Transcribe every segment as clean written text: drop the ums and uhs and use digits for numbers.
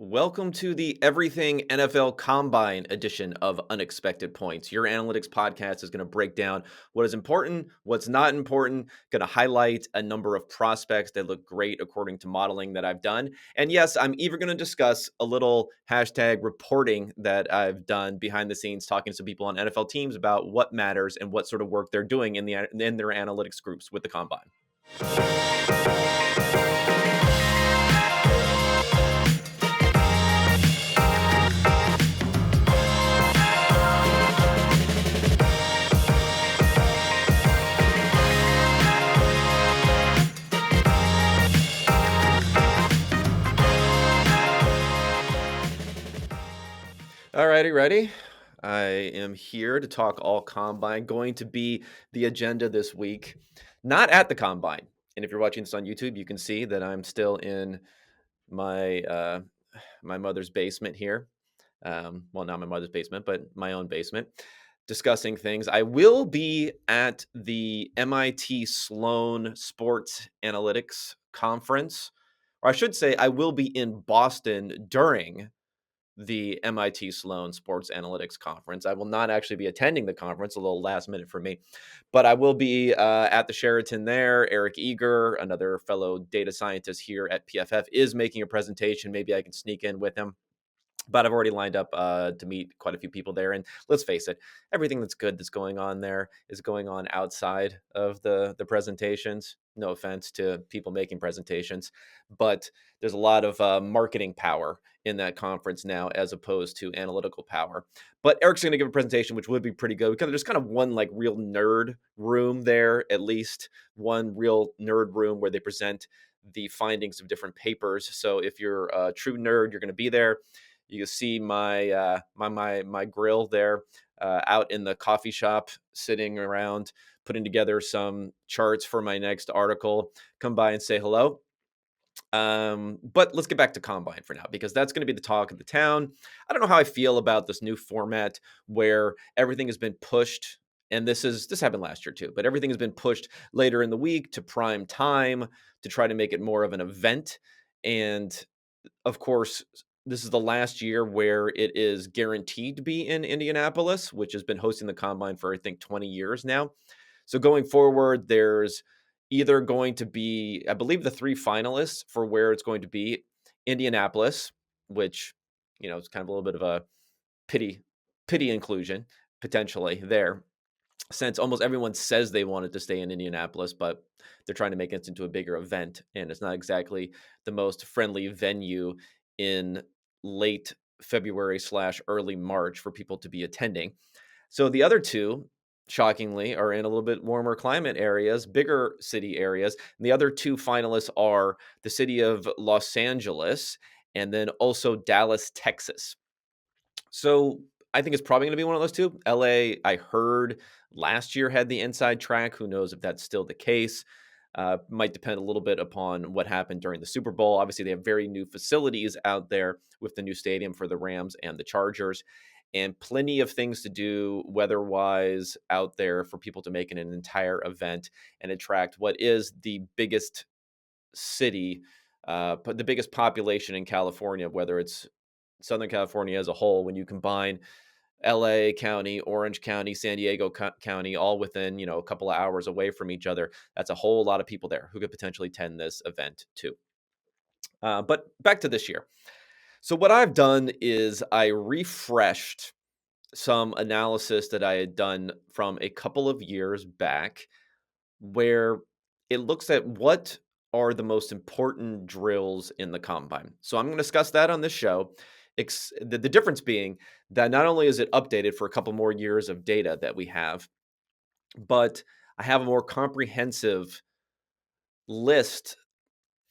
Welcome to the Everything NFL Combine edition of Unexpected Points. Your analytics podcast is going to break down what is important, what's not important, going to highlight a number of prospects that look great according to modeling that I've done. And yes, I'm even going to discuss a little hashtag reporting that I've done behind the scenes, talking to some people on NFL teams about what matters and what sort of work they're doing in their analytics groups with the Combine. All righty, ready? I am here to talk all Combine. Going to be the agenda this week, not at the Combine. And if you're watching this on YouTube, you can see that I'm still in my my mother's basement here. Well, not my mother's basement, but my own basement, discussing things. I will be at the MIT Sloan Sports Analytics Conference, or I should say, I will be in Boston during the MIT Sloan Sports Analytics Conference. I will not actually be attending the conference, a little last minute for me, but I will be at the Sheraton there. Eric Eager, another fellow data scientist here at PFF, is making a presentation. Maybe I can sneak in with him. But I've already lined up to meet quite a few people there. And let's face it, everything that's good that's going on there is going on outside of the presentations. No offense to people making presentations, but there's a lot of marketing power in that conference now as opposed to analytical power. But Eric's going to give a presentation, which would be pretty good. There's kind of one like real nerd room there, at least one real nerd room where they present the findings of different papers. So if you're a true nerd, you're going to be there. You can see my grill there out in the coffee shop, sitting around, putting together some charts for my next article. Come by and say hello. But let's get back to Combine for now, because that's going to be the talk of the town. I don't know how I feel about this new format where everything has been pushed. And this happened last year too, but everything has been pushed later in the week to prime time to try to make it more of an event. And of course, this is the last year where it is guaranteed to be in Indianapolis, which has been hosting the Combine for, I think, 20 years now. So going forward, there's either going to be, I believe, the three finalists for where it's going to be: Indianapolis, which, is kind of a little bit of a pity inclusion potentially there, since almost everyone says they wanted to stay in Indianapolis, but they're trying to make it into a bigger event, and it's not exactly the most friendly venue in late February / early March for people to be attending. So the other two, shockingly, are in a little bit warmer climate areas, bigger city areas. And the other two finalists are the city of Los Angeles and then also Dallas, Texas. So I think it's probably going to be one of those two. LA, I heard last year had the inside track. Who knows if that's still the case? Might depend a little bit upon what happened during the Super Bowl. Obviously, they have very new facilities out there with the new stadium for the Rams and the Chargers, and plenty of things to do weather-wise out there for people to make it an entire event and attract what is the biggest city, but the biggest population in California, whether it's Southern California as a whole. When you combine LA County, Orange County, San Diego County, all within, a couple of hours away from each other, that's a whole lot of people there who could potentially attend this event too. But back to this year. So what I've done is I refreshed some analysis that I had done from a couple of years back, where it looks at what are the most important drills in the Combine. So I'm going to discuss that on this show. The difference being that not only is it updated for a couple more years of data that we have, but I have a more comprehensive list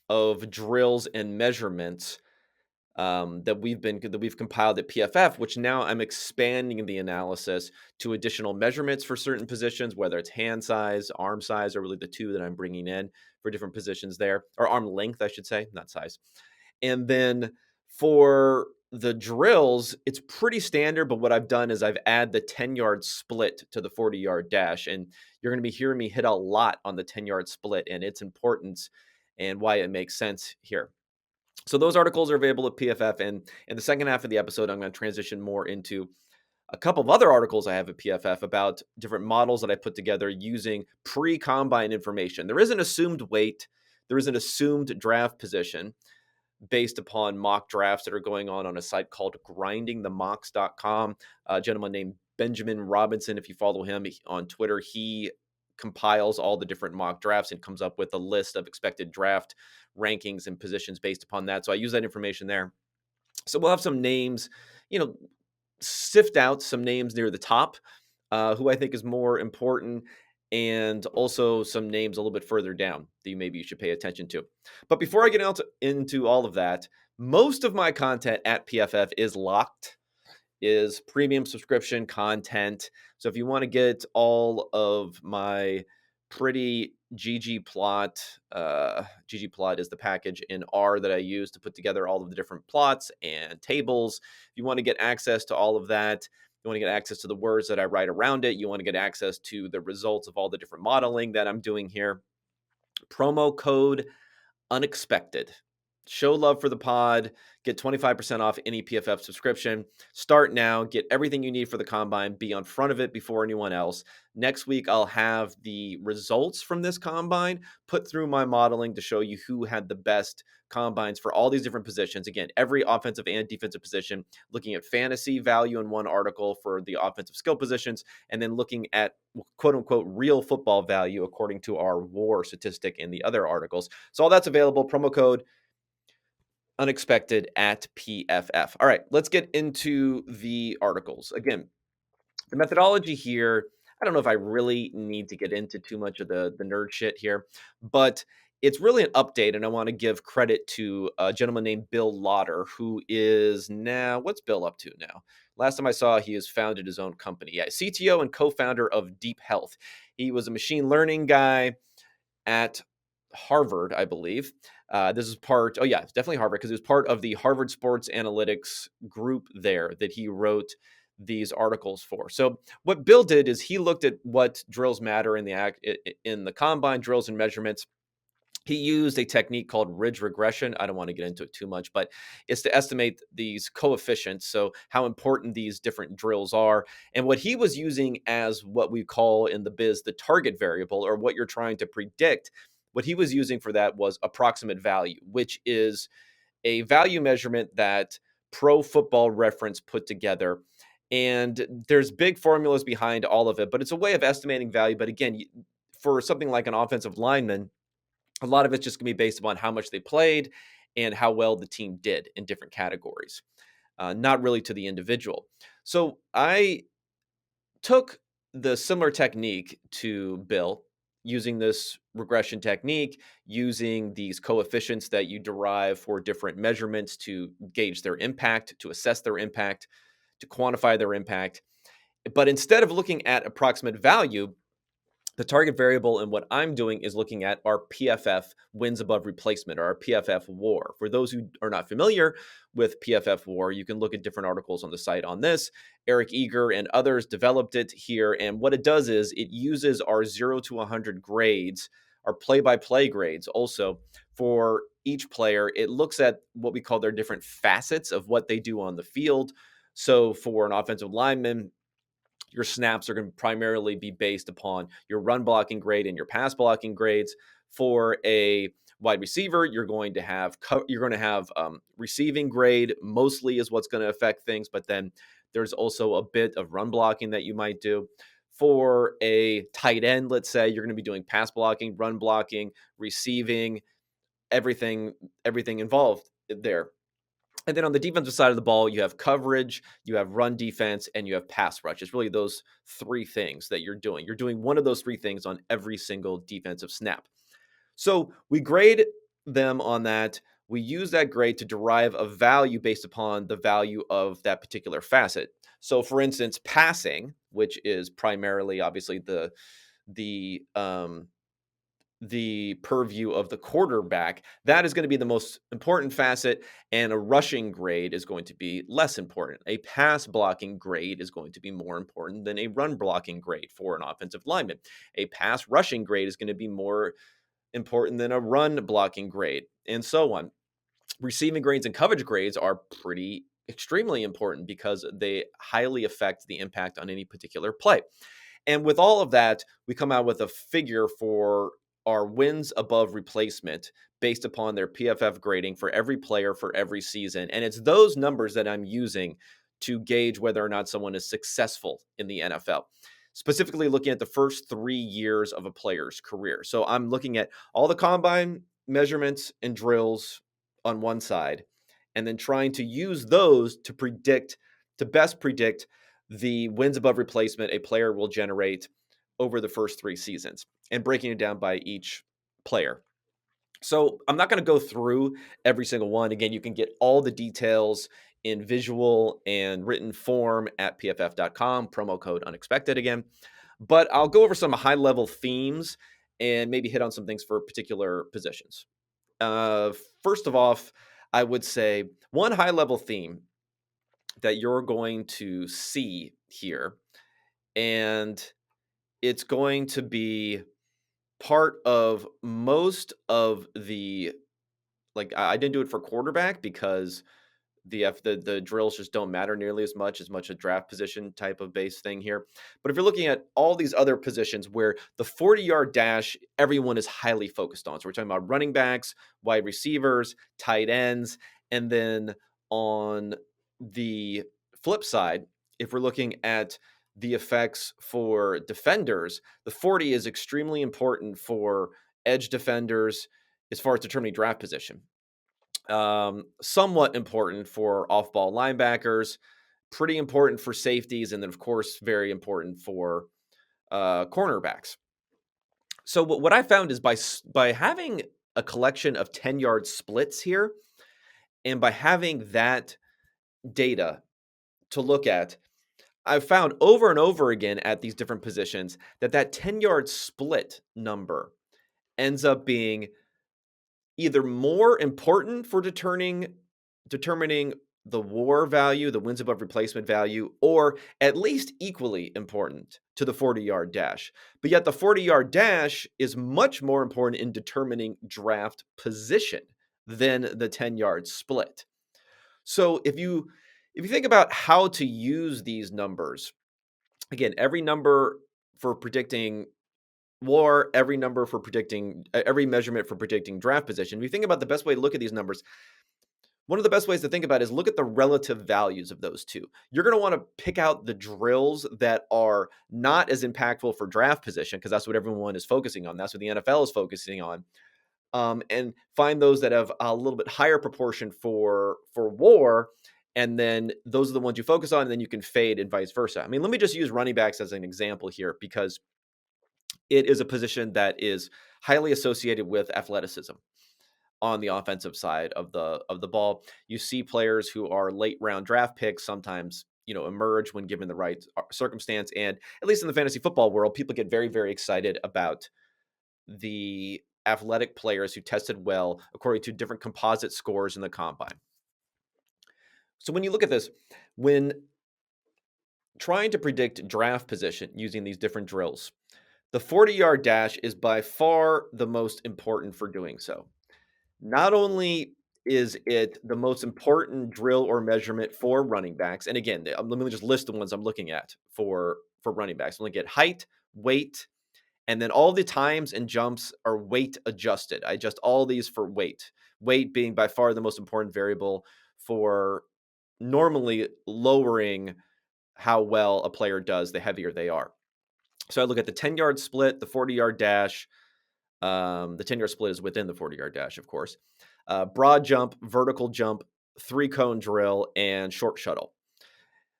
of drills and measurements that we've compiled at PFF, which now I'm expanding the analysis to additional measurements for certain positions, whether it's hand size, arm size, are really the two that I'm bringing in for different positions there, or arm length, I should say, not size. And then for the drills, it's pretty standard, but what I've done is I've added the 10-yard split to the 40-yard dash, and you're going to be hearing me hit a lot on the 10-yard split and its importance and why it makes sense here. So those articles are available at PFF. And in the second half of the episode, I'm going to transition more into a couple of other articles I have at PFF about different models that I put together using pre-combine information. There is an assumed weight. There is an assumed draft position based upon mock drafts that are going on a site called grindingthemocks.com. A gentleman named Benjamin Robinson, if you follow him on Twitter, he compiles all the different mock drafts and comes up with a list of expected draft rankings and positions based upon that. So I use that information there. So we'll have some names, sift out some names near the top, who I think is more important, and also some names a little bit further down that maybe you should pay attention to. But before I get into all of that, most of my content at PFF is locked, is premium subscription content. So if you want to get all of my pretty ggplot, ggplot is the package in R that I use to put together all of the different plots and tables. If you want to get access to all of that, you want to get access to the words that I write around it, you want to get access to the results of all the different modeling that I'm doing here, promo code unexpected. Show love for the pod. Get 25% off any PFF subscription. Start now. Get everything you need for the combine. Be on front of it before anyone else. Next week, I'll have the results from this combine put through my modeling to show you who had the best combines for all these different positions. Again, every offensive and defensive position, looking at fantasy value in one article for the offensive skill positions, and then looking at quote unquote real football value according to our WAR statistic in the other articles. So all that's available. Promo code unexpected at PFF. All right, let's get into the articles. Again, the methodology here, I don't know if I really need to get into too much of the nerd shit here, but it's really an update, and I want to give credit to a gentleman named Bill Lauder, who is now, what's Bill up to now? Last time I saw, he has founded his own company. Yeah, CTO and co-founder of Deep Health. He was a machine learning guy at Harvard, I believe. This is part, oh yeah, it's definitely Harvard, because it was part of the Harvard Sports Analytics group there that he wrote these articles for. So what Bill did is he looked at what drills matter in the combine, drills and measurements. He used a technique called ridge regression. I don't want to get into it too much, but it's to estimate these coefficients, so how important these different drills are. And what he was using as what we call in the biz the target variable, or what you're trying to predict, what he was using for that was approximate value, which is a value measurement that Pro Football Reference put together. And there's big formulas behind all of it, but it's a way of estimating value. But again, for something like an offensive lineman, a lot of it's just going to be based upon how much they played and how well the team did in different categories, not really to the individual. So I took the similar technique to Bill, using this regression technique, using these coefficients that you derive for different measurements to gauge their impact, to assess their impact, to quantify their impact. But instead of looking at approximate value, the target variable in what I'm doing is looking at our PFF wins above replacement, or our PFF WAR. For those who are not familiar with PFF WAR, you can look at different articles on the site on this. Eric Eager and others developed it here. And what it does is it uses our 0 to 100 grades, our play-by-play grades also for each player. It looks at what we call their different facets of what they do on the field. So for an offensive lineman, your snaps are going to primarily be based upon your run blocking grade and your pass blocking grades. For a wide receiver, you're going to have receiving grade mostly is what's going to affect things, but then there's also a bit of run blocking that you might do. For a tight end, let's say, you're going to be doing pass blocking, run blocking, receiving, everything involved there. And then on the defensive side of the ball, you have coverage, you have run defense, and you have pass rush. It's really those three things that you're doing. You're doing one of those three things on every single defensive snap. So we grade them on that. We use that grade to derive a value based upon the value of that particular facet. So for instance, passing, which is primarily obviously the purview of the quarterback, that is going to be the most important facet, and a rushing grade is going to be less important. A pass blocking grade is going to be more important than a run blocking grade for an offensive lineman. A pass rushing grade is going to be more important than a run blocking grade, and so on. Receiving grades and coverage grades are pretty extremely important because they highly affect the impact on any particular play. And with all of that, we come out with a figure for our wins above replacement based upon their PFF grading for every player for every season. And it's those numbers that I'm using to gauge whether or not someone is successful in the NFL. Specifically, looking at the first 3 years of a player's career. So I'm looking at all the combine measurements and drills on one side, and then trying to use those to best predict the wins above replacement a player will generate over the first 3 seasons, and breaking it down by each player. So I'm not going to go through every single one. Again, you can get all the details in visual and written form at pff.com, promo code unexpected again. But I'll go over some high level themes and maybe hit on some things for particular positions. Uh, First of all, I would say one high level theme that you're going to see here, and it's going to be part of most of the, like, I didn't do it for quarterback because the drills just don't matter nearly as much a draft position type of base thing here. But if you're looking at all these other positions where the 40-yard dash, everyone is highly focused on. So we're talking about running backs, wide receivers, tight ends, and then on the flip side, if we're looking at the effects for defenders, the 40 is extremely important for edge defenders as far as determining draft position. Somewhat important for off-ball linebackers, pretty important for safeties, and then of course very important for cornerbacks. So what I found is by having a collection of 10-yard splits here, and by having that data to look at, I've found over and over again at these different positions that 10-yard split number ends up being either more important for determining the WAR value, the wins above replacement value, or at least equally important to the 40-yard dash. But yet the 40-yard dash is much more important in determining draft position than the 10-yard split. So if you think about how to use these numbers, again, every number for predicting WAR, every measurement for predicting draft position. If you think about the best way to look at these numbers, one of the best ways to think about it is look at the relative values of those two. You're going to want to pick out the drills that are not as impactful for draft position, because that's what everyone is focusing on. That's what the NFL is focusing on. And find those that have a little bit higher proportion for WAR, and then those are the ones you focus on, and then you can fade and vice versa. I mean, let me just use running backs as an example here, because it is a position that is highly associated with athleticism on the offensive side of the ball. You see players who are late round draft picks sometimes, emerge when given the right circumstance. And at least in the fantasy football world, people get very, very excited about the athletic players who tested well according to different composite scores in the combine. So when you look at this, when trying to predict draft position using these different drills, the 40-yard dash is by far the most important for doing so. Not only is it the most important drill or measurement for running backs, and again, let me just list the ones I'm looking at for running backs. I'm looking at height, weight, and then all the times and jumps are weight adjusted. I adjust all these for weight. Weight being by far the most important variable for normally lowering how well a player does the heavier they are. So I look at the 10-yard split, the 40-yard dash. The 10-yard split is within the 40-yard dash, of course. Broad jump, vertical jump, 3-cone drill, and short shuttle.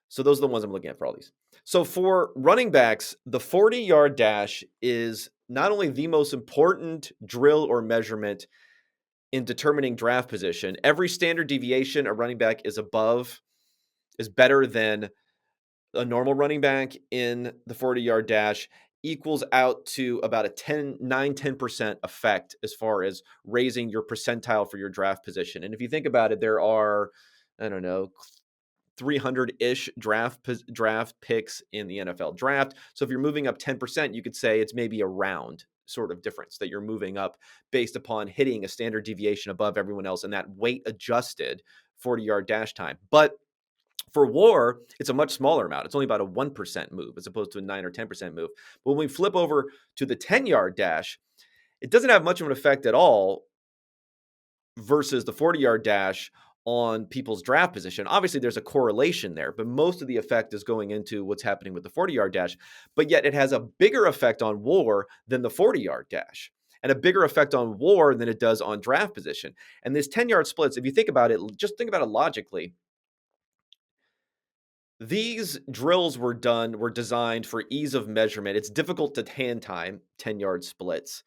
So those are the ones I'm looking at for all these. So for running backs, the 40-yard dash is not only the most important drill or measurement in determining draft position. Every standard deviation a running back is better than a normal running back in the 40-yard dash, equals out to about a 10% effect as far as raising your percentile for your draft position. And if you think about it, there are, 300-ish draft picks in the NFL draft. So if you're moving up 10%, you could say it's maybe a round. sort of difference that you're moving up based upon hitting a standard deviation above everyone else and that weight adjusted 40-yard dash time. But for WAR, it's a much smaller amount. It's only about a 1% move as opposed to a 9 or 10% move. But when we flip over to the 10-yard dash, it doesn't have much of an effect at all versus the 40-yard dash on people's draft position. Obviously, there's a correlation there, but most of the effect is going into what's happening with the 40-yard dash. But yet it has a bigger effect on WAR than the 40-yard dash, and a bigger effect on WAR than it does on draft position. And this 10-yard splits, if you think about it, just think about it logically. These drills were designed for ease of measurement. It's difficult to hand time 10-yard splits.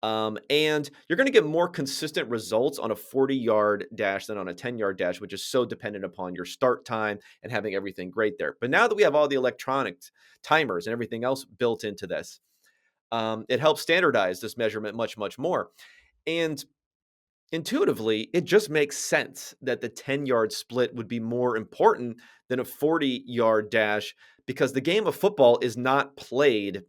And you're going to get more consistent results on a 40-yard dash than on a 10-yard dash, which is so dependent upon your start time and having everything great there. But now that we have all the electronic timers and everything else built into this, it helps standardize this measurement much, much more. And intuitively, it just makes sense that the 10-yard split would be more important than a 40-yard dash because the game of football is not played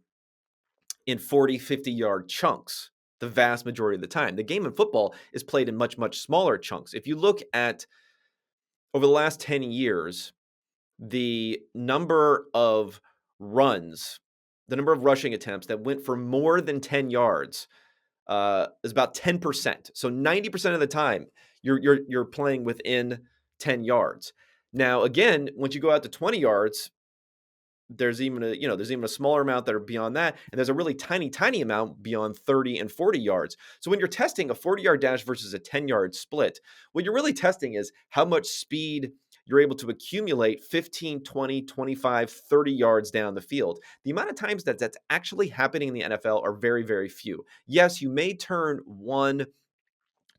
in 40, 50-yard chunks the vast majority of the time. The game in football is played in much, much smaller chunks. If you look at over the last 10 years, the number of runs, the number of rushing attempts that went for more than 10 yards is about 10%. So 90% of the time, you're playing within 10 yards. Now, again, once you go out to 20 yards, there's even a smaller amount that are beyond that, and there's a really tiny amount beyond 30 and 40 yards. So when you're testing a 40-yard dash versus a 10-yard split, what you're really testing is how much speed you're able to accumulate 15, 20, 25, 30 yards down the field. The amount of times that's actually happening in the NFL are very, very few. Yes, you may turn one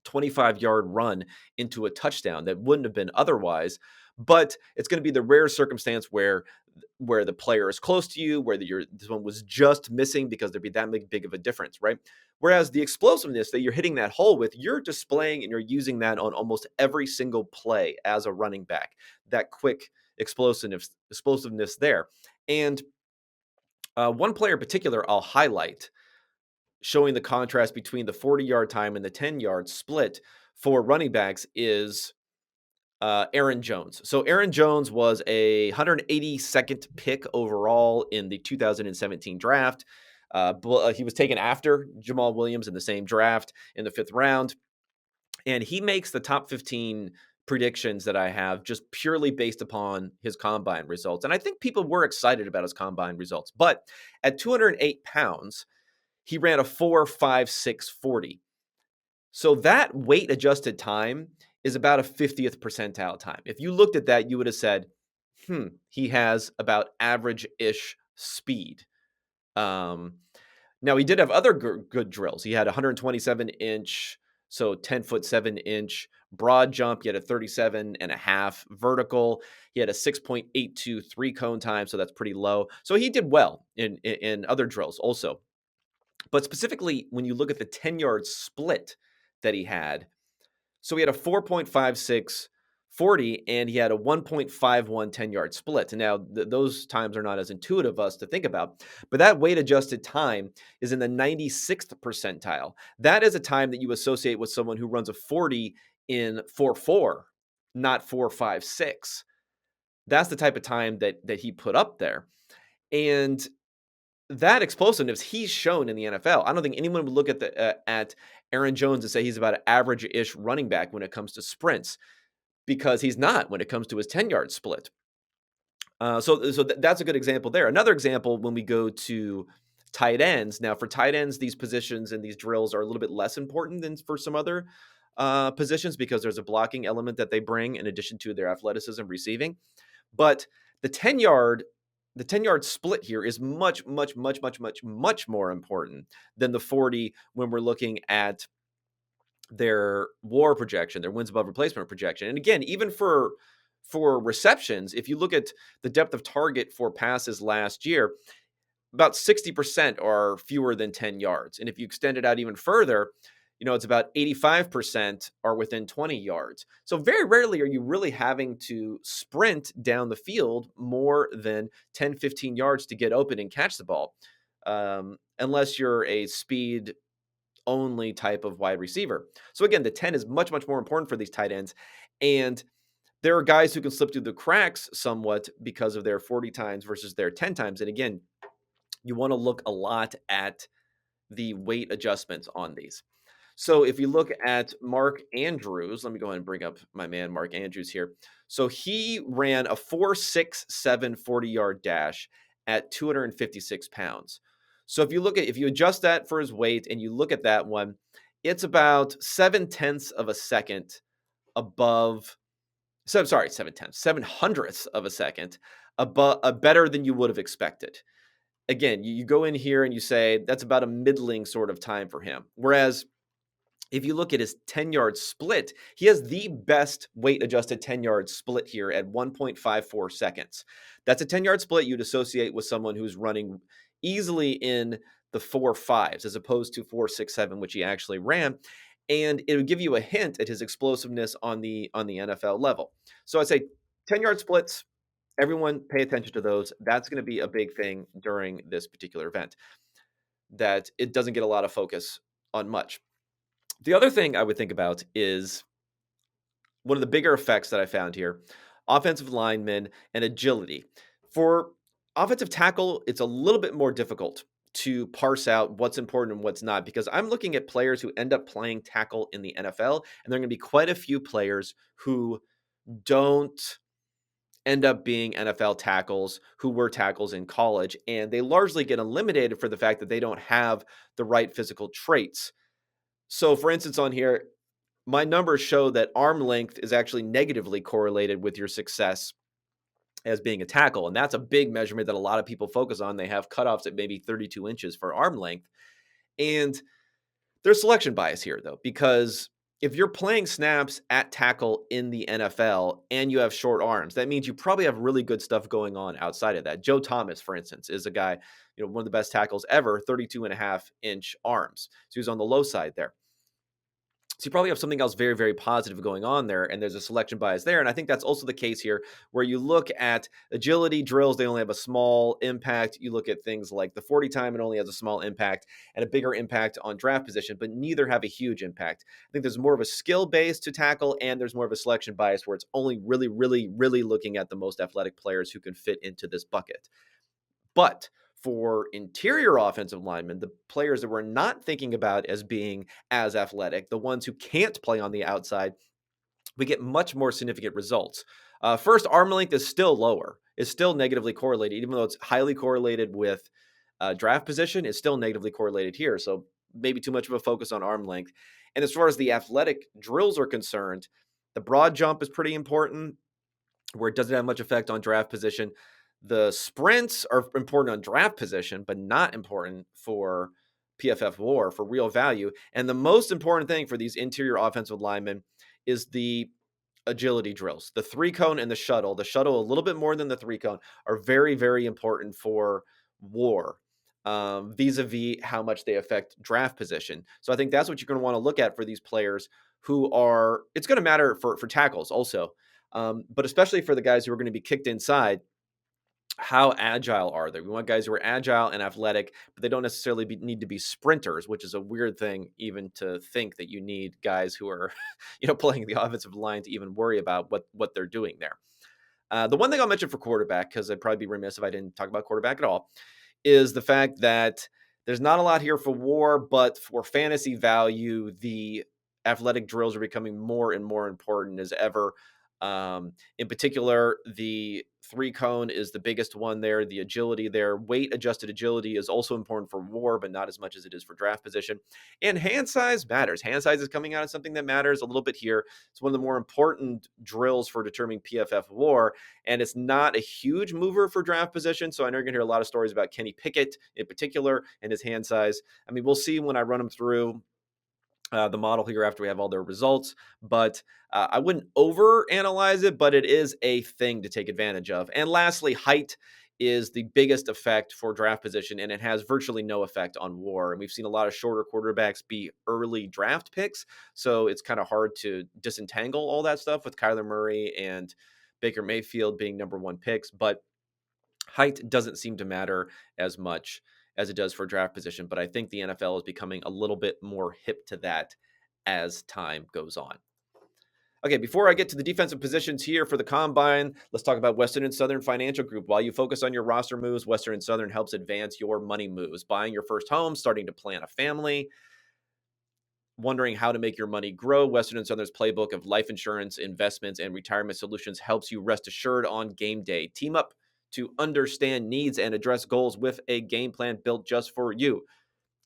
25-yard run into a touchdown that wouldn't have been otherwise, but it's going to be the rare circumstance where the player is close to you, where this one was just missing because there'd be that big of a difference, right? Whereas the explosiveness that you're hitting that hole with, you're displaying and you're using that on almost every single play as a running back, that quick explosiveness there. And one player in particular I'll highlight, showing the contrast between the 40-yard time and the 10-yard split for running backs is Aaron Jones. So Aaron Jones was a 182nd pick overall in the 2017 draft. He was taken after Jamal Williams in the same draft in the 5th round. And he makes the top 15 predictions that I have just purely based upon his combine results. And I think people were excited about his combine results. But at 208 pounds, he ran a 4.56 40. So that weight adjusted time is about a 50th percentile time. If you looked at that, you would have said, he has about average-ish speed. Now, he did have other good drills. He had a 127-inch, so 10-foot 7-inch broad jump. He had a 37.5 vertical. He had a 6.82 3-cone time, so that's pretty low. So he did well in other drills also. But specifically, when you look at the 10-yard split that he had, so he had a 4.56 40, and he had a 1.51 10-yard split. And now those times are not as intuitive us to think about, but that weight-adjusted time is in the 96th percentile. That is a time that you associate with someone who runs a 40 in 4.4, not 4.56. That's the type of time that he put up there. And that explosiveness he's shown in the NFL. I don't think anyone would look at Aaron Jones and say he's about an average-ish running back when it comes to sprints, because he's not when it comes to his 10-yard split. So that's a good example there. Another example when we go to tight ends. Now, for tight ends, these positions and these drills are a little bit less important than for some other positions because there's a blocking element that they bring in addition to their athleticism receiving. But the 10-yard split here is much more important than the 40 when we're looking at their WAR projection, their wins above replacement projection. And again, even for receptions, if you look at the depth of target for passes last year, about 60% are fewer than 10 yards. And if you extend it out even further, it's about 85% are within 20 yards. So very rarely are you really having to sprint down the field more than 10, 15 yards to get open and catch the ball. unless you're a speed only type of wide receiver. So again, the 10 is much, much more important for these tight ends. And there are guys who can slip through the cracks somewhat because of their 40 times versus their 10 times. And again, you want to look a lot at the weight adjustments on these. So if you look at Mark Andrews, let me go ahead and bring up my man Mark Andrews here. So he ran a 4.67 40-yard dash at 256 pounds. So if you adjust that for his weight and you look at that one, it's about 7/10 of a second above. So sorry, 7/10, 7/100 of a second above, better than you would have expected. Again, you go in here and you say that's about a middling sort of time for him. Whereas if you look at his 10-yard split, he has the best weight adjusted 10-yard split here at 1.54 seconds. That's a 10-yard split you'd associate with someone who's running easily in the 4.5s as opposed to 4.67, which he actually ran. And it would give you a hint at his explosiveness on the NFL level. So I'd say 10-yard splits, everyone pay attention to those. That's going to be a big thing during this particular event that it doesn't get a lot of focus on much. The other thing I would think about is one of the bigger effects that I found here, offensive linemen and agility. For offensive tackle, it's a little bit more difficult to parse out what's important and what's not because I'm looking at players who end up playing tackle in the NFL, and there are going to be quite a few players who don't end up being NFL tackles who were tackles in college, and they largely get eliminated for the fact that they don't have the right physical traits. So, for instance, on here, my numbers show that arm length is actually negatively correlated with your success as being a tackle. And that's a big measurement that a lot of people focus on. They have cutoffs at maybe 32 inches for arm length. And there's selection bias here, though, because if you're playing snaps at tackle in the NFL and you have short arms, that means you probably have really good stuff going on outside of that. Joe Thomas, for instance, is a guy, one of the best tackles ever, 32.5-inch arms. So he's on the low side there. So you probably have something else very, very positive going on there, and there's a selection bias there. And I think that's also the case here, where you look at agility drills, they only have a small impact. You look at things like the 40 time, it only has a small impact and a bigger impact on draft position, but neither have a huge impact. I think there's more of a skill base to tackle, and there's more of a selection bias where it's only really, really, really looking at the most athletic players who can fit into this bucket. But for interior offensive linemen, the players that we're not thinking about as being as athletic, the ones who can't play on the outside, we get much more significant results. First, arm length is still lower. It's still negatively correlated, even though it's highly correlated with draft position. It's still negatively correlated here. So maybe too much of a focus on arm length. And as far as the athletic drills are concerned, the broad jump is pretty important, where it doesn't have much effect on draft position. The sprints are important on draft position, but not important for PFF WAR, for real value. And the most important thing for these interior offensive linemen is the agility drills. The 3-cone and the shuttle. The shuttle, a little bit more than the 3-cone, are very, very important for WAR, vis-a-vis how much they affect draft position. So I think that's what you're going to want to look at for these players who are, it's going to matter for tackles also, but especially for the guys who are going to be kicked inside. How agile are they? We want guys who are agile and athletic, but they don't necessarily need to be sprinters, which is a weird thing even to think that you need guys who are, playing the offensive line to even worry about what they're doing there. The one thing I'll mention for quarterback, because I'd probably be remiss if I didn't talk about quarterback at all, is the fact that there's not a lot here for WAR, but for fantasy value, the athletic drills are becoming more and more important as ever. In particular, the 3-cone is the biggest one there. The agility there, weight adjusted agility is also important for WAR, but not as much as it is for draft position. And hand size matters. Hand size is coming out as something that matters a little bit here. It's one of the more important drills for determining PFF WAR, and it's not a huge mover for draft position. So I know you're going to hear a lot of stories about Kenny Pickett in particular and his hand size. I mean, we'll see when I run them through the model here after we have all their results, but I wouldn't over analyze it, but it is a thing to take advantage of. And lastly, height is the biggest effect for draft position, and it has virtually no effect on WAR. And we've seen a lot of shorter quarterbacks be early draft picks, so it's kind of hard to disentangle all that stuff with Kyler Murray and Baker Mayfield being number 1 picks, but height doesn't seem to matter as much as it does for draft position, but I think the NFL is becoming a little bit more hip to that as time goes on. Okay, before I get to the defensive positions here for the combine, let's talk about Western and Southern Financial Group. While you focus on your roster moves, Western and Southern helps advance your money moves. Buying your first home, starting to plan a family, wondering how to make your money grow, Western and Southern's playbook of life insurance, investments, and retirement solutions helps you rest assured on game day. Team up to understand needs and address goals with a game plan built just for you.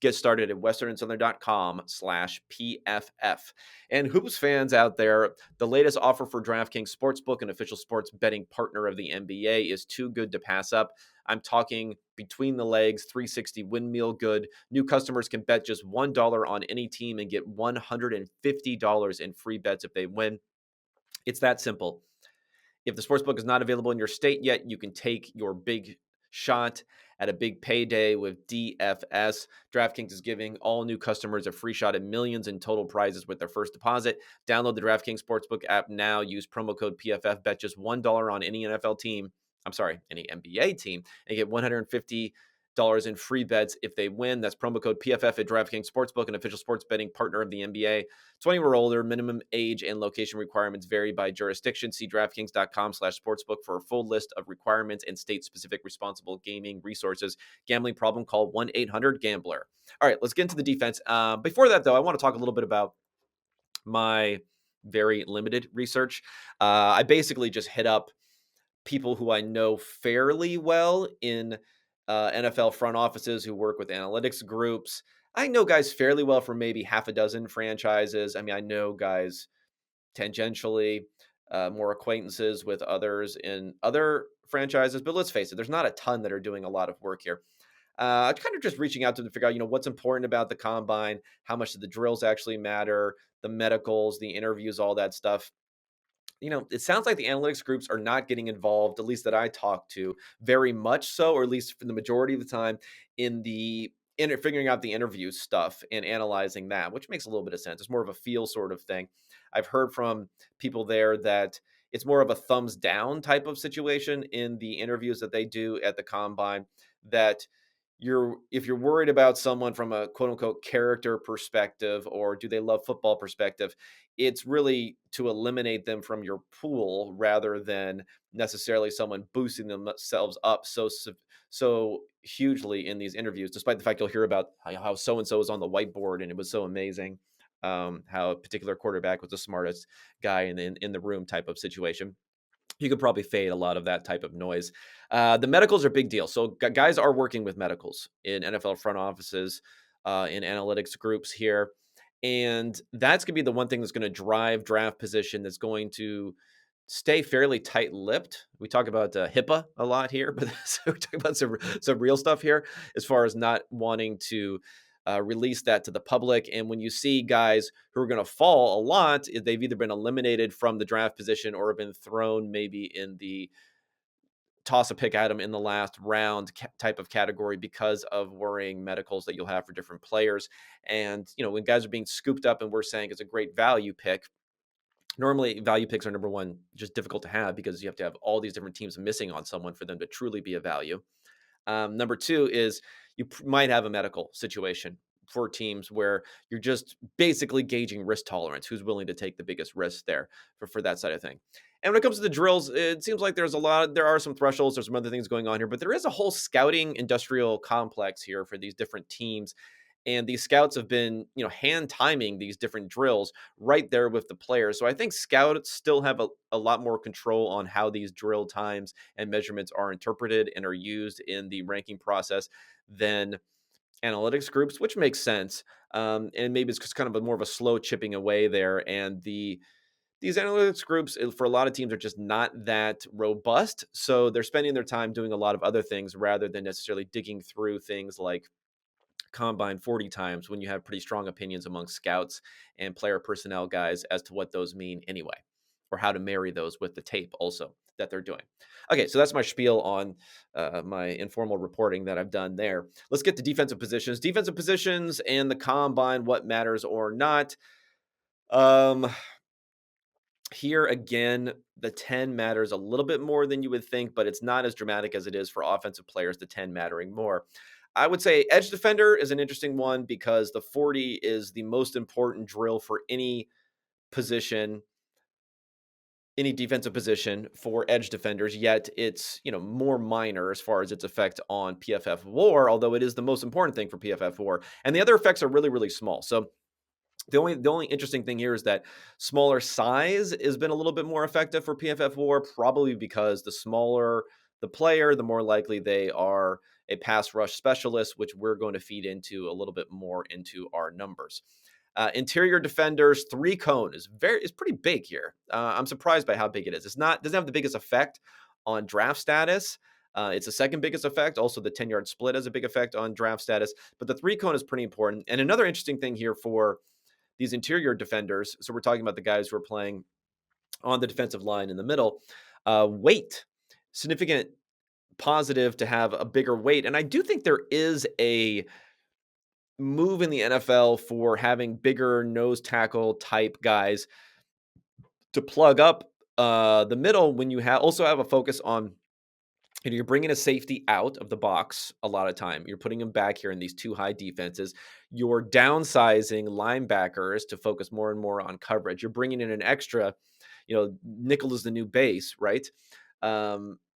Get started at westernandsouthern.com/PFF. And Hoops fans out there, the latest offer for DraftKings Sportsbook, an official sports betting partner of the NBA, is too good to pass up. I'm talking between the legs, 360 windmill good. New customers can bet just $1 on any team and get $150 in free bets if they win. It's that simple. If the sportsbook is not available in your state yet, you can take your big shot at a big payday with DFS. DraftKings is giving all new customers a free shot at millions in total prizes with their first deposit. Download the DraftKings Sportsbook app now. Use promo code PFF. Bet just $1 on any NFL team. I'm sorry, any NBA team, and get $150 in free bets if they win. That's promo code PFF at DraftKings Sportsbook, an official sports betting partner of the NBA. 20 or older, minimum age and location requirements vary by jurisdiction. See DraftKings.com/sportsbook for a full list of requirements and state-specific responsible gaming resources. Gambling problem, call 1-800-GAMBLER. All right, let's get into the defense. Before that, though, I want to talk a little bit about my very limited research. I basically just hit up people who I know fairly well in NFL front offices who work with analytics groups. I know guys fairly well from maybe half a dozen franchises. I mean, I know guys tangentially, more acquaintances with others in other franchises, but let's face it, there's not a ton that are doing a lot of work here. Kind of just reaching out to them to figure out, what's important about the combine, how much do the drills actually matter, the medicals, the interviews, all that stuff. It sounds like the analytics groups are not getting involved, at least that I talk to, very much so, or at least for the majority of the time, in the figuring out the interview stuff and analyzing that, which makes a little bit of sense. It's more of a feel sort of thing. I've heard from people there that it's more of a thumbs down type of situation in the interviews that they do at the combine, that if you're worried about someone from a quote unquote character perspective or do they love football perspective, it's really to eliminate them from your pool rather than necessarily someone boosting themselves up so hugely in these interviews, despite the fact you'll hear about how so-and-so was on the whiteboard and it was so amazing, how a particular quarterback was the smartest guy in the room type of situation. You could probably fade a lot of that type of noise. The medicals are a big deal. So guys are working with medicals in NFL front offices, in analytics groups here. And that's going to be the one thing that's going to drive draft position, that's going to stay fairly tight-lipped. We talk about HIPAA a lot here, but so we talk about some real stuff here as far as not wanting to release that to the public. And when you see guys who are going to fall a lot, they've either been eliminated from the draft position or have been thrown maybe in the toss a pick at them in the last round type of category because of worrying medicals that you'll have for different players. And, when guys are being scooped up and we're saying it's a great value pick, normally value picks are, number one, just difficult to have because you have to have all these different teams missing on someone for them to truly be a value. Number two is you might have a medical situation for teams where you're just basically gauging risk tolerance, who's willing to take the biggest risk there for that side of thing. And when it comes to the drills, it seems like there are some thresholds, there's some other things going on here, but there is a whole scouting industrial complex here for these different teams. And these scouts have been, hand timing these different drills right there with the players. So I think scouts still have a lot more control on how these drill times and measurements are interpreted and are used in the ranking process than analytics groups, which makes sense. And maybe it's just kind of more of a slow chipping away there. And these analytics groups for a lot of teams are just not that robust. So they're spending their time doing a lot of other things rather than necessarily digging through things like combine 40 times when you have pretty strong opinions among scouts and player personnel guys as to what those mean anyway, or how to marry those with the tape also that they're doing. Okay, so that's my spiel on my informal reporting that I've done there. Let's get to defensive positions. Defensive positions and the combine, what matters or not. Here again, the 10 matters a little bit more than you would think, but it's not as dramatic as it is for offensive players, the 10 mattering more. I would say edge defender is an interesting one because the 40 is the most important drill for any position, any defensive position for edge defenders, yet it's, more minor as far as its effect on PFF WAR, although it is the most important thing for PFF WAR. And the other effects are really, really small. So the only interesting thing here is that smaller size has been a little bit more effective for PFF WAR, probably because the smaller the player, the more likely they are a pass rush specialist, which we're going to feed into a little bit more into our numbers. Interior defenders, 3 cone is pretty big here. I'm surprised by how big it is. Doesn't have the biggest effect on draft status. It's the second biggest effect. Also, the 10-yard split has a big effect on draft status, but the 3 cone is pretty important. And another interesting thing here for these interior defenders, so we're talking about the guys who are playing on the defensive line in the middle, weight, significant positive to have a bigger weight. And I do think there is a move in the NFL for having bigger nose tackle type guys to plug up the middle when you also have a focus on, you're bringing a safety out of the box a lot of time. You're putting them back here in these 2 high defenses. You're downsizing linebackers to focus more and more on coverage. You're bringing in an extra, nickel is the new base, right?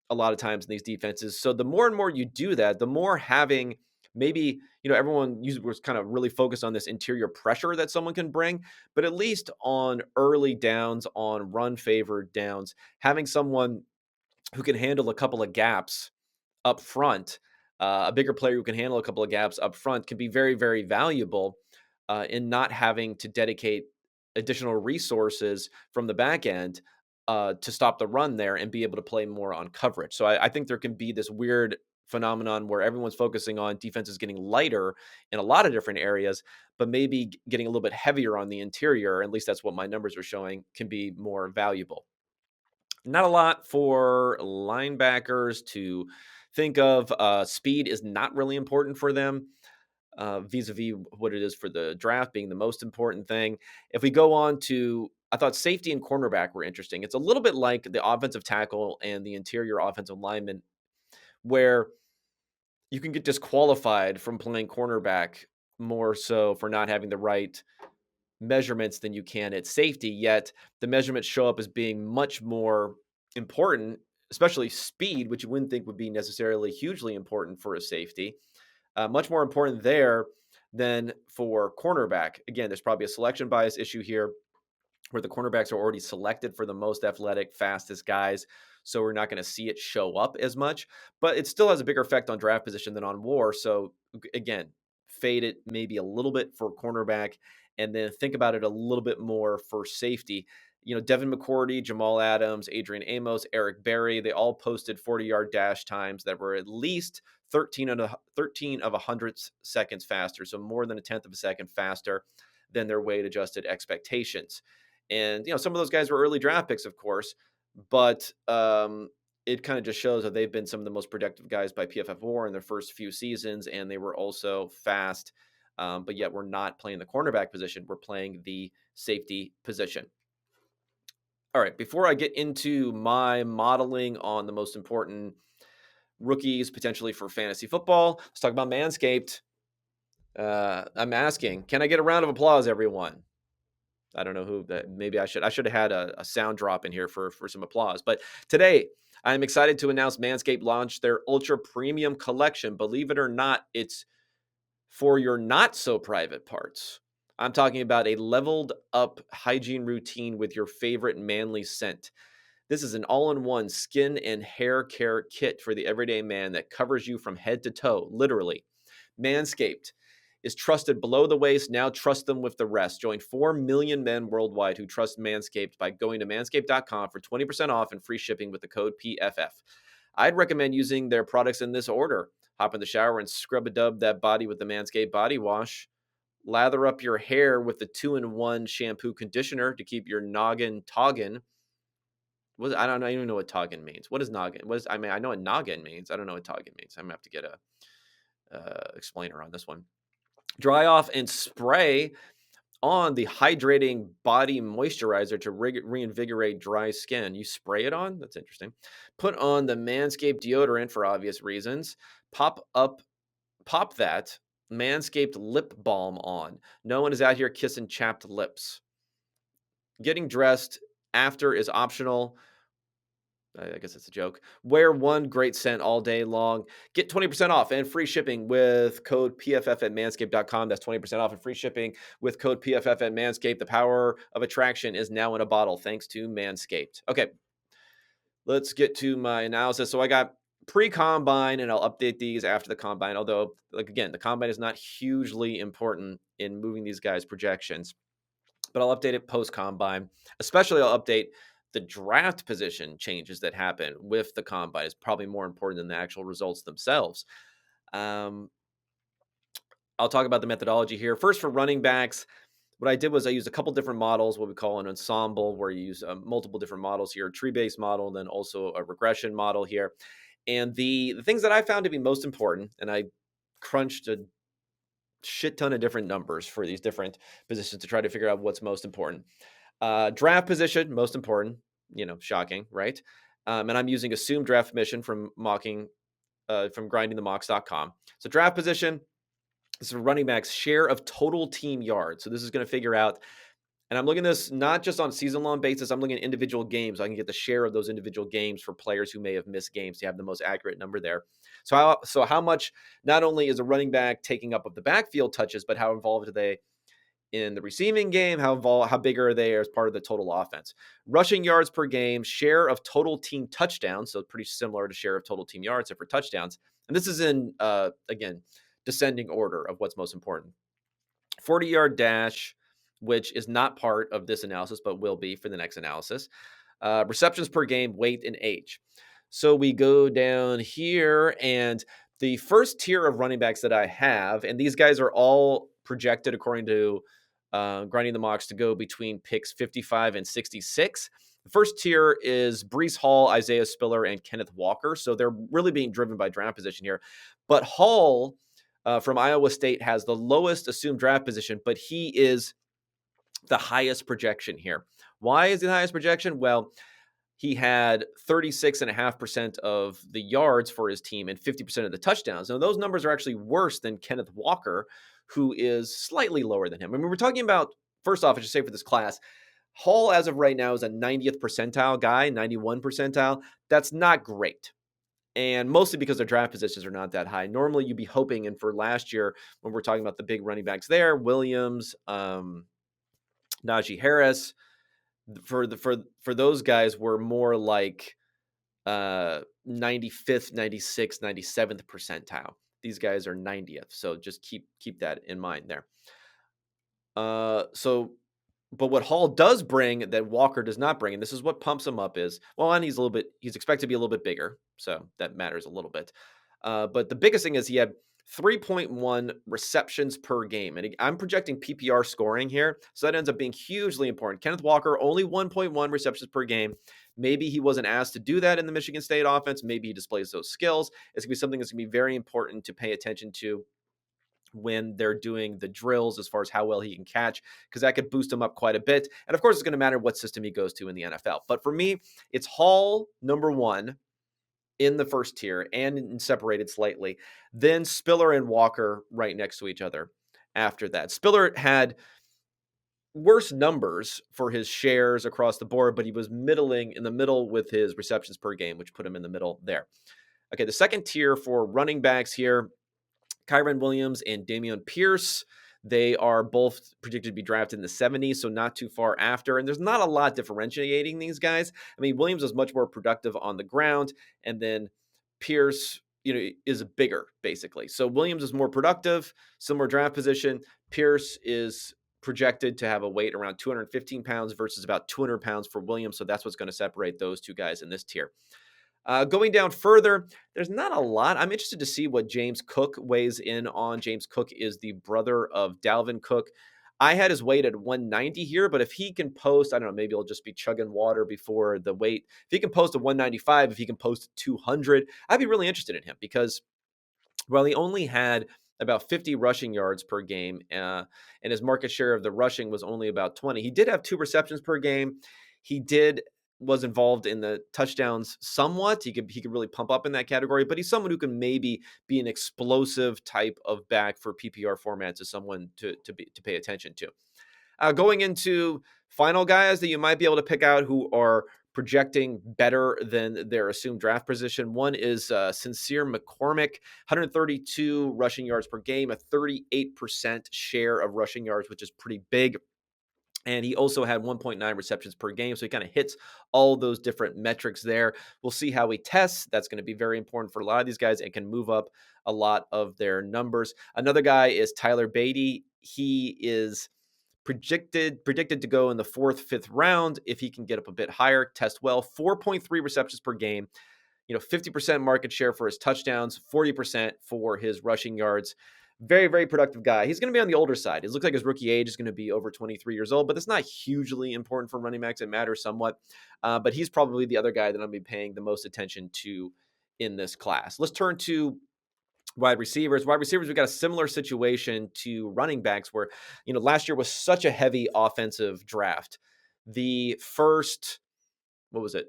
A lot of times in these defenses. So the more and more you do that, the more having maybe, everyone was kind of really focused on this interior pressure that someone can bring, but at least on early downs, on run favored downs, having someone who can handle a couple of gaps up front, a bigger player who can handle a couple of gaps up front can be very, very valuable in not having to dedicate additional resources from the back end to stop the run there and be able to play more on coverage. So I think there can be this weird phenomenon where everyone's focusing on defenses getting lighter in a lot of different areas, but maybe getting a little bit heavier on the interior, at least that's what my numbers are showing, can be more valuable. Not a lot for linebackers to think of. Speed is not really important for them, vis-a-vis what it is for the draft being the most important thing. If we go on to, I thought safety and cornerback were interesting. It's a little bit like the offensive tackle and the interior offensive lineman, where you can get disqualified from playing cornerback more so for not having the right measurements than you can at safety, yet the measurements show up as being much more important, especially speed, which you wouldn't think would be necessarily hugely important for a safety. Much more important there than for cornerback. Again, there's probably a selection bias issue here where the cornerbacks are already selected for the most athletic, fastest guys. So we're not going to see it show up as much, but it still has a bigger effect on draft position than on WAR. So again, fade it maybe a little bit for cornerback and then think about it a little bit more for safety. Devin McCourty, Jamal Adams, Adrian Amos, Eric Berry, they all posted 40-yard dash times that were at least 13 of 100 seconds faster. So more than a tenth of a second faster than their weight adjusted expectations. And, some of those guys were early draft picks, of course, but it kind of just shows that they've been some of the most productive guys by PFF WAR in their first few seasons, and they were also fast, but yet we're not playing the cornerback position. We're playing the safety position. All right, before I get into my modeling on the most important rookies potentially for fantasy football, let's talk about Manscaped. I'm asking, can I get a round of applause, everyone? I don't know who that. Maybe I should have had a sound drop in here for some applause. But today, I'm excited to announce Manscaped launched their Ultra Premium Collection. Believe it or not, it's for your not so private parts. I'm talking about a leveled up hygiene routine with your favorite manly scent. This is an all-in-one skin and hair care kit for the everyday man that covers you from head to toe, literally. Manscaped is trusted below the waist. Now trust them with the rest. Join 4 million men worldwide who trust Manscaped by going to manscaped.com for 20% off and free shipping with the code PFF. I'd recommend using their products in this order. Hop in the shower and scrub-a-dub that body with the Manscaped body wash. Lather up your hair with the 2-in-1 shampoo conditioner to keep your noggin toggin. I don't even know what toggin means. What is noggin? I know what noggin means. I don't know what toggin means. I'm going to have to get a explainer on this one. Dry off and spray on the hydrating body moisturizer to reinvigorate dry skin. You spray it on? That's interesting. Put on the Manscaped deodorant for obvious reasons. Pop up pop that Manscaped lip balm on. No one is out here kissing chapped lips. Getting dressed after is optional. I guess it's a joke. Wear one great scent all day long. Get 20% off and free shipping with code PFF at manscaped.com. That's 20% off and free shipping with code PFF at Manscaped. The power of attraction is now in a bottle thanks to Manscaped. Okay, let's get to my analysis. So I got pre-combine, and I'll update these after the combine. Although, like again, the combine is not hugely important in moving these guys' projections, but I'll update it post-combine. Especially, I'll update the draft position changes that happen with the combine. Is probably more important than the actual results themselves. I'll talk about the methodology here. First, for running backs, what I did was I used a couple different models, what we call an ensemble, where you use multiple different models here, a tree-based model, and then also a regression model here. And the things that I found to be most important, and I crunched a shit ton of different numbers for these different positions to try to figure out what's most important. Draft position, most important, shocking, right? And I'm using assumed draft permission from grindingthemocks.com. So draft position, this is running backs share of total team yards. So this is going to figure out, and I'm looking at this not just on season-long basis. I'm looking at individual games. So I can get the share of those individual games for players who may have missed games to have the most accurate number there. So how much not only is a running back taking up of the backfield touches, but how involved are they in the receiving game? How big are they as part of the total offense? Rushing yards per game, share of total team touchdowns. So pretty similar to share of total team yards, except for touchdowns. And this is in, again, descending order of what's most important. 40-yard dash, which is not part of this analysis, but will be for the next analysis. Receptions per game, weight, and age. So we go down here, and the first tier of running backs that I have, and these guys are all projected according to Grinding the Mocks to go between picks 55 and 66. The first tier is Breece Hall, Isaiah Spiller, and Kenneth Walker. So they're really being driven by draft position here. But Hall from Iowa State has the lowest assumed draft position, but he is the highest projection here. Why is he the highest projection? Well, he had 36.5% of the yards for his team and 50% of the touchdowns. Now, those numbers are actually worse than Kenneth Walker, who is slightly lower than him. I mean, we're talking about, first off, I should say for this class, Hall, as of right now, is a 90th percentile guy, 91 percentile. That's not great. And mostly because their draft positions are not that high. Normally, you'd be hoping, and for last year, when we're talking about the big running backs there, Williams, Najee Harris, for those guys were more like 95th, 96th, 97th percentile. These guys are 90th. So just keep that in mind there. But what Hall does bring that Walker does not bring, and this is what pumps him up, is, well, and he's expected to be a little bit bigger, so that matters a little bit. But the biggest thing is he had 3.1 receptions per game. And I'm projecting PPR scoring here, so that ends up being hugely important. Kenneth Walker, only 1.1 receptions per game. Maybe he wasn't asked to do that in the Michigan State offense. Maybe he displays those skills. It's going to be something that's going to be very important to pay attention to when they're doing the drills as far as how well he can catch, because that could boost him up quite a bit. And of course, it's going to matter what system he goes to in the NFL. But for me, it's Hall, number one, in the first tier and separated slightly. Then Spiller and Walker right next to each other after that. Spiller had worse numbers for his shares across the board, but he was middling in the middle with his receptions per game, which put him in the middle there. Okay, the second tier for running backs here, Kyren Williams and Dameon Pierce. They are both predicted to be drafted in the 70s, so not too far after. And there's not a lot differentiating these guys. I mean, Williams is much more productive on the ground, and then Pierce, is bigger, basically. So Williams is more productive, similar draft position. Pierce is projected to have a weight around 215 pounds versus about 200 pounds for Williams. So that's what's going to separate those two guys in this tier. Going down further, there's not a lot. I'm interested to see what James Cook weighs in on. James Cook is the brother of Dalvin Cook. I had his weight at 190 here, but if he can post, I don't know, maybe he'll just be chugging water before the weight. If he can post a 195, if he can post a 200, I'd be really interested in him because, well, he only had about 50 rushing yards per game, and his market share of the rushing was only about 20. He did have 2 receptions per game. He did was involved in the touchdowns somewhat. He could really pump up in that category, but he's someone who can maybe be an explosive type of back for PPR formats, as someone to pay attention to. Going into final guys that you might be able to pick out who are projecting better than their assumed draft position. One is Sincere McCormick, 132 rushing yards per game, a 38% share of rushing yards, which is pretty big. And he also had 1.9 receptions per game. So he kind of hits all those different metrics there. We'll see how he tests. That's going to be very important for a lot of these guys and can move up a lot of their numbers. Another guy is Tyler Beatty. He is predicted to go in the 4th, 5th round if he can get up a bit higher, test well. 4.3 receptions per game, 50% market share for his touchdowns, 40% for his rushing yards. Very, very productive guy. He's going to be on the older side. It looks like his rookie age is going to be over 23 years old, but that's not hugely important for running backs. It matters somewhat, but he's probably the other guy that I'm going to be paying the most attention to in this class. Let's turn to wide receivers. We've got a similar situation to running backs where, last year was such a heavy offensive draft. The first, what was it?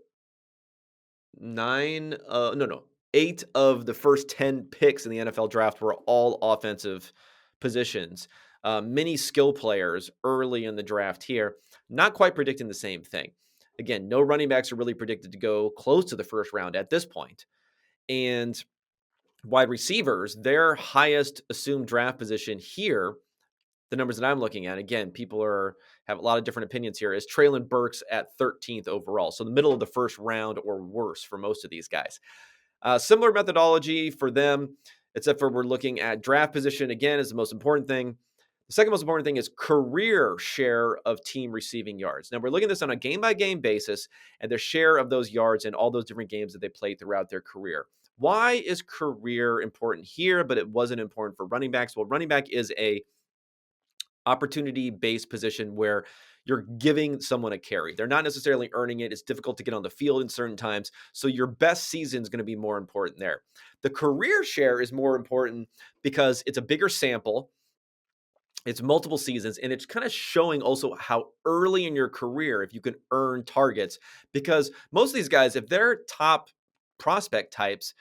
8 of the first 10 picks in the NFL draft were all offensive positions. Many skill players early in the draft here, not quite predicting the same thing. Again, no running backs are really predicted to go close to the first round at this point. And wide receivers, their highest assumed draft position here, the numbers that I'm looking at, again, people have a lot of different opinions here, is Treylon Burks at 13th overall. So the middle of the first round or worse for most of these guys. Similar methodology for them, except for we're looking at draft position, again, is the most important thing. The second most important thing is career share of team receiving yards. Now, we're looking at this on a game-by-game basis and their share of those yards in all those different games that they played throughout their career. Why is career important here, but it wasn't important for running backs? Well, running back is a opportunity-based position where you're giving someone a carry. They're not necessarily earning it. It's difficult to get on the field in certain times. So your best season is going to be more important there. The career share is more important because it's a bigger sample. It's multiple seasons, and it's kind of showing also how early in your career, if you can earn targets, because most of these guys, if they're top prospect types,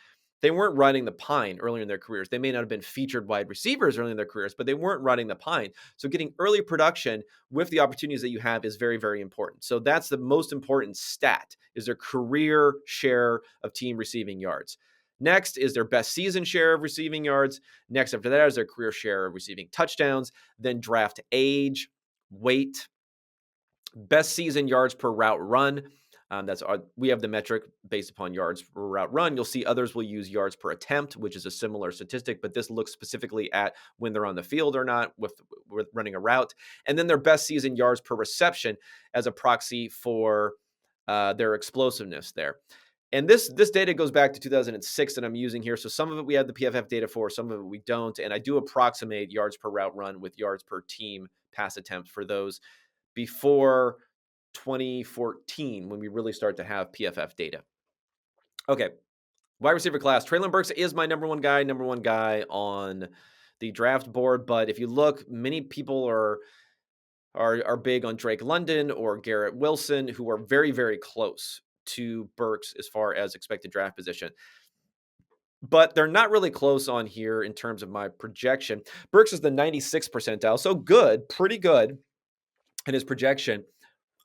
they weren't riding the pine earlier in their careers. They may not have been featured wide receivers early in their careers, but they weren't riding the pine. So getting early production with the opportunities that you have is very, very important. So that's the most important stat, is their career share of team receiving yards. Next is their best season share of receiving yards. Next after that is their career share of receiving touchdowns. Then draft age, weight, best season yards per route run. We have the metric based upon yards per route run. You'll see others will use yards per attempt, which is a similar statistic, but this looks specifically at when they're on the field or not with running a route. And then their best season yards per reception as a proxy for their explosiveness there. And this data goes back to 2006 that I'm using here. So some of it we have the PFF data for, some of it we don't. And I do approximate yards per route run with yards per team pass attempt for those before 2014 when we really start to have PFF data. Okay, wide receiver class. Treylon Burks is my number one guy on the draft board. But if you look, many people are big on Drake London or Garrett Wilson, who are very, very close to Burks as far as expected draft position. But they're not really close on here in terms of my projection. Burks is the 96th percentile, so good, pretty good in his projection.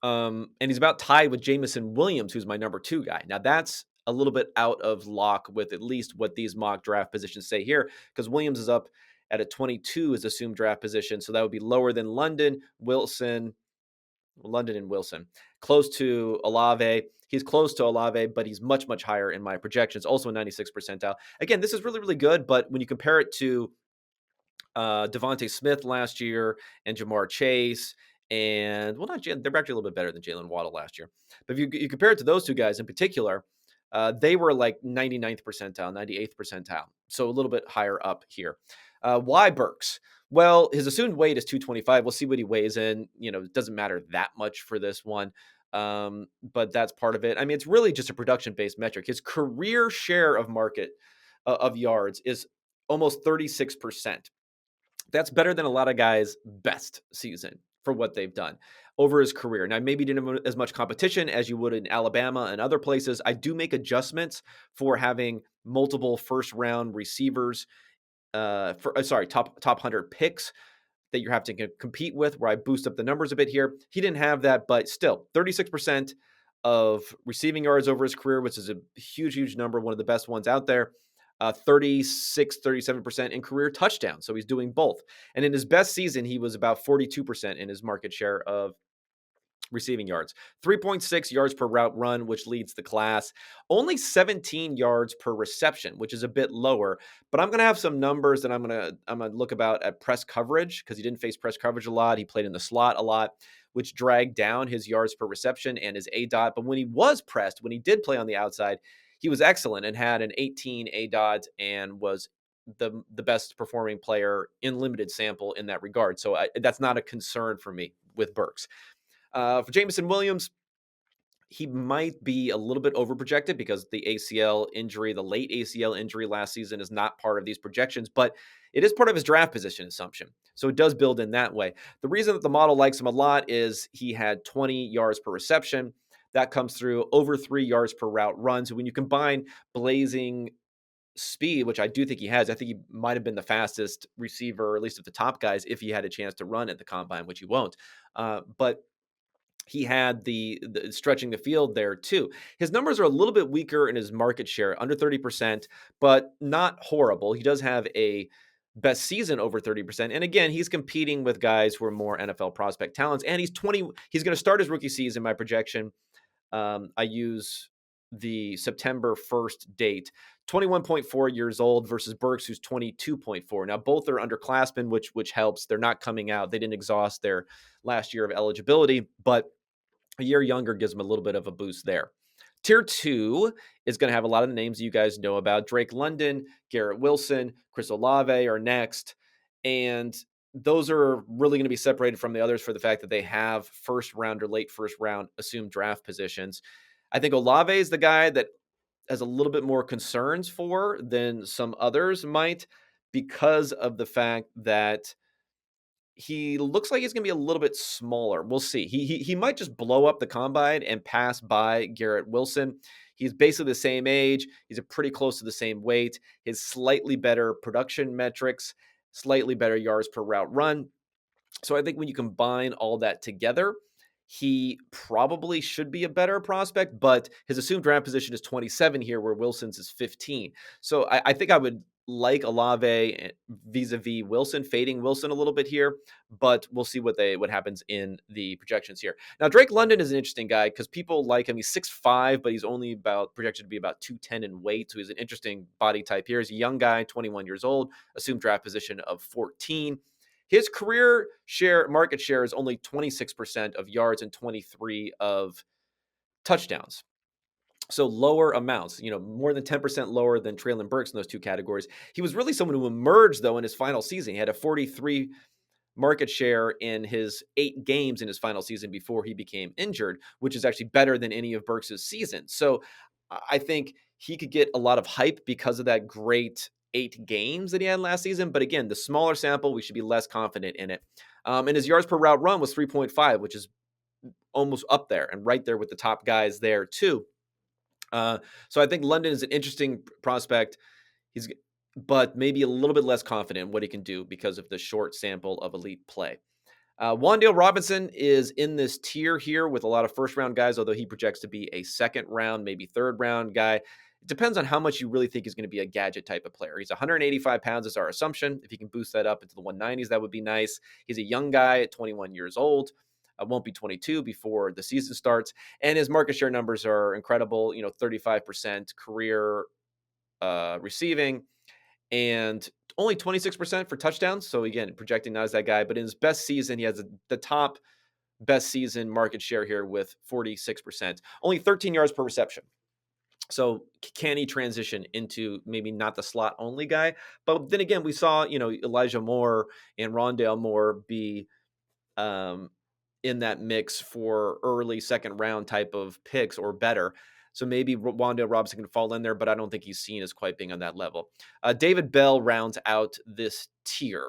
And he's about tied with Jamison Williams, who's my number 2 guy. Now, that's a little bit out of lock with at least what these mock draft positions say here, because Williams is up at a 22 as assumed draft position. So that would be lower than London and Wilson. Close to Olave. He's close to Olave, but he's much, much higher in my projections. Also a 96th percentile. Again, this is really, really good, but when you compare it to Devontae Smith last year and Jamar Chase, and they're actually a little bit better than Jalen Waddle last year. But if you compare it to those two guys in particular, they were like 99th percentile, 98th percentile. So a little bit higher up here. Why Burks? Well, his assumed weight is 225. We'll see what he weighs in. It doesn't matter that much for this one. But that's part of it. I mean, it's really just a production-based metric. His career share of market of yards is almost 36%. That's better than a lot of guys' best season for what they've done over his career. Now, maybe didn't have as much competition as you would in Alabama and other places. I do make adjustments for having multiple first round receivers, top 100 picks that you have to compete with, where I boost up the numbers a bit here. He didn't have that, but still 36% of receiving yards over his career, which is a huge number, one of the best ones out there. 37% in career touchdowns. So he's doing both. And in his best season, he was about 42% in his market share of receiving yards. 3.6 yards per route run, which leads the class. Only 17 yards per reception, which is a bit lower. But I'm going to have some numbers that I'm going to look about at press coverage, because he didn't face press coverage a lot. He played in the slot a lot, which dragged down his yards per reception and his ADOT. But when he was pressed, when he did play on the outside, he was excellent and had an 18 ADOT and was the best performing player in limited sample in that regard. So that's not a concern for me with Burks. For Jameson Williams, he might be a little bit overprojected because the ACL injury, the late ACL injury last season, is not part of these projections, but it is part of his draft position assumption. So it does build in that way. The reason that the model likes him a lot is he had 20 yards per reception. That comes through over 3 yards per route run. So when you combine blazing speed, which I do think he has, I think he might have been the fastest receiver, at least of the top guys, if he had a chance to run at the combine, which he won't. But he had the stretching the field there too. His numbers are a little bit weaker in his market share, under 30%, but not horrible. He does have a best season over 30%. And again, he's competing with guys who are more NFL prospect talents. And he's 20. He's going to start his rookie season. My projection, I use the September 1st date, 21.4 years old versus Burks, who's 22.4. Now, both are underclassmen, which helps. They're not coming out. They didn't exhaust their last year of eligibility, but a year younger gives them a little bit of a boost there. Tier 2 is going to have a lot of the names you guys know about. Drake London, Garrett Wilson, Chris Olave are next. And those are really going to be separated from the others for the fact that they have first round or late first round assumed draft positions. I think Olave is the guy that has a little bit more concerns for than some others might, because of the fact that he looks like he's going to be a little bit smaller. We'll see. He might just blow up the combine and pass by Garrett Wilson. He's basically the same age. He's a pretty close to the same weight. His slightly better production metrics, slightly better yards per route run. So I think when you combine all that together, he probably should be a better prospect, but his assumed draft position is 27 here, where Wilson's is 15. So I think I would like Olave vis-a-vis Wilson, fading Wilson a little bit here, but we'll see what happens in the projections here. Now, Drake London is an interesting guy because people like him. He's 6'5", but he's only projected to be about 210 in weight. So he's an interesting body type here. He's a young guy, 21 years old, assumed draft position of 14. His career market share is only 26% of yards and 23 of touchdowns. So lower amounts, more than 10% lower than Treylon Burks in those two categories. He was really someone who emerged, though, in his final season. He had a 43 market share in his 8 games in his final season before he became injured, which is actually better than any of Burks' seasons. So I think he could get a lot of hype because of that great 8 games that he had last season. But again, the smaller sample, we should be less confident in it. And his yards per route run was 3.5, which is almost up there and right there with the top guys there too. So I think London is an interesting prospect. But maybe a little bit less confident in what he can do because of the short sample of elite play. Wan'Dale Robinson is in this tier here with a lot of first-round guys, although he projects to be a second-round, maybe third-round guy. It depends on how much you really think he's going to be a gadget type of player. He's 185 pounds is our assumption. If he can boost that up into the 190s, that would be nice. He's a young guy at 21 years old. Won't be 22 before the season starts. And his market share numbers are incredible, 35% career receiving, and only 26% for touchdowns. So again, projecting not as that guy, but in his best season, he has the top best season market share here with 46%, only 13 yards per reception. So can he transition into maybe not the slot only guy? But then again, we saw, Elijah Moore and Rondale Moore be in that mix for early second round type of picks or better. So maybe Wan'Dale Robinson can fall in there, but I don't think he's seen as quite being on that level. David Bell rounds out this tier.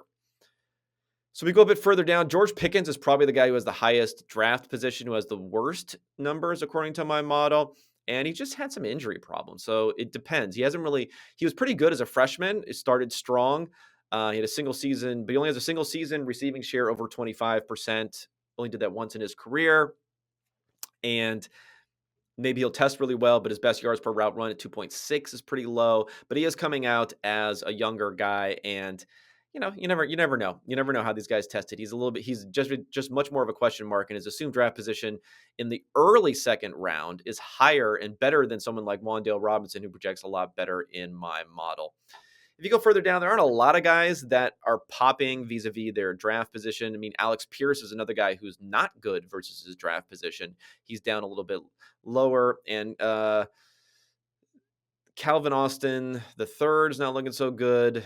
So we go a bit further down. George Pickens is probably the guy who has the highest draft position, who has the worst numbers according to my model. And he just had some injury problems. So it depends. He was pretty good as a freshman. It started strong. He had a single season, but he only has a single season receiving share over 25%. Only did that once in his career. And maybe he'll test really well, but his best yards per route run at 2.6 is pretty low. But he is coming out as a younger guy, and you never know. You never know how these guys tested. He's just much more of a question mark, and his assumed draft position in the early second round is higher and better than someone like Wan'Dale Robinson, who projects a lot better in my model. If you go further down, there aren't a lot of guys that are popping vis-a-vis their draft position. I mean, Alex Pierce is another guy who's not good versus his draft position. He's down a little bit lower. And Calvin Austin, the third, is not looking so good.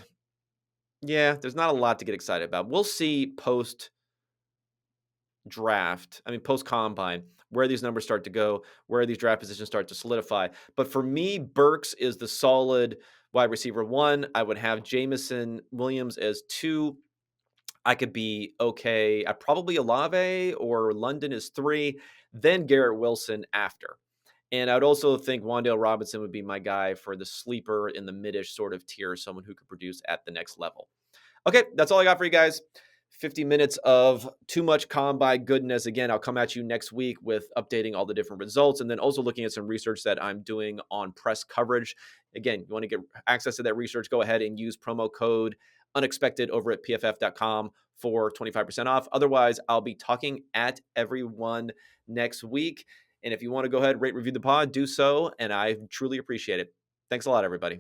Yeah, there's not a lot to get excited about. We'll see post combine, where these numbers start to go, where these draft positions start to solidify. But for me, Burks is the solid wide receiver 1. I would have Jamison Williams as 2. I could be okay. I probably Olave or London is 3, then Garrett Wilson after. And I would also think Wan'Dale Robinson would be my guy for the sleeper in the midish sort of tier, someone who could produce at the next level. Okay, that's all I got for you guys. 50 minutes of too much combine goodness. Again, I'll come at you next week with updating all the different results and then also looking at some research that I'm doing on press coverage. Again, you want to get access to that research, go ahead and use promo code unexpected over at pff.com for 25% off. Otherwise, I'll be talking at everyone next week. And if you want to go ahead, rate, review the pod, do so. And I truly appreciate it. Thanks a lot, everybody.